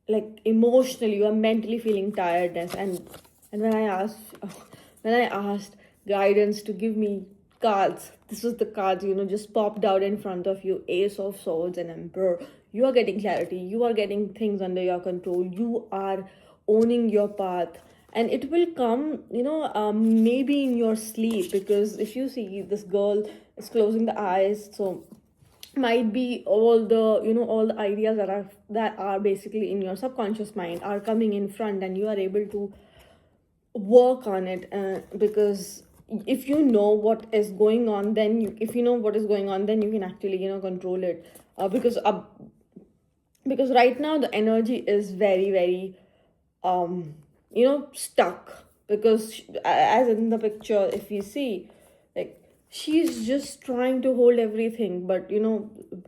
like emotionally, you are mentally feeling tiredness. And when I asked guidance to give me cards, this was the cards, just popped out in front of you: Ace of Swords and Emperor. You are getting clarity, you are getting things under your control, you are owning your path, and it will come, maybe in your sleep. Because if you see, this girl is closing the eyes, so might be all the ideas that are basically in your subconscious mind are coming in front, and you are able to work on it. Because if you know what is going on, then if you know what is going on, then you can actually control it. Because right now the energy is very, very stuck. Because as in the picture, if you see, like, she's just trying to hold everything, but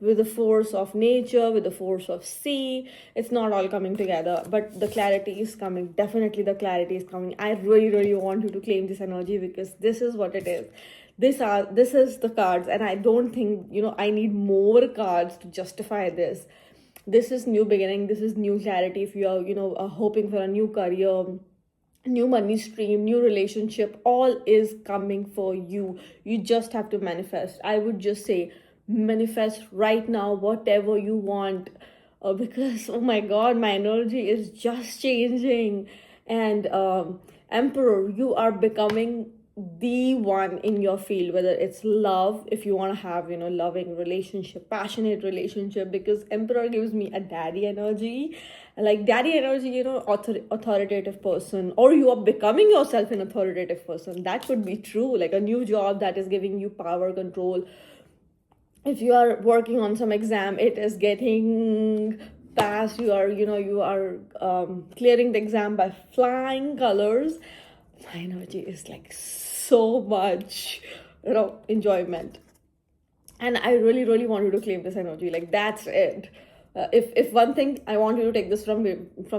with the force of nature, with the force of sea, it's not all coming together. But the clarity is coming, definitely the clarity is coming. I really, really want you to claim this energy, because this is what it is. This is the cards, and I don't think I need more cards to justify this. This is new beginning, this is new clarity. If you are hoping for a new career, new money stream, new relationship, all is coming for you. You just have to manifest. I would just say manifest right now whatever you want. Because oh my god, my energy is just changing. And Emperor, you are becoming the one in your field, whether it's love, if you want to have loving relationship, passionate relationship. Because Emperor gives me a daddy energy, like daddy energy, authoritative person, or you are becoming yourself an authoritative person. That could be true, like a new job that is giving you power, control. If you are working on some exam, it is getting passed. You are clearing the exam by flying colors. My energy is like so much enjoyment. And I really, really want you to claim this energy. Like, that's it. If one thing I want you to take this from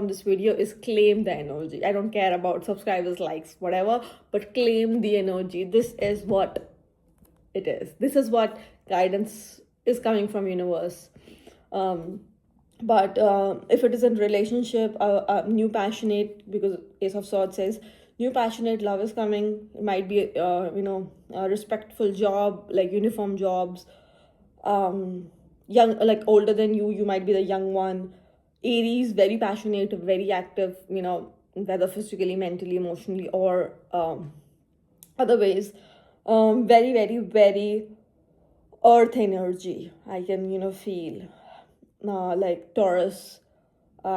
this video is claim the energy. I don't care about subscribers, likes, whatever, but claim the energy. This is what it is. This is what guidance is coming from universe. But if it is in relationship, new passionate, because Ace of Swords says new passionate love is coming. It might be a respectful job, like uniform jobs. Young, like older than you might be the young one. Aries, very passionate, very active, whether physically, mentally, emotionally, or other ways. Very, very, very earth energy. I can feel like Taurus,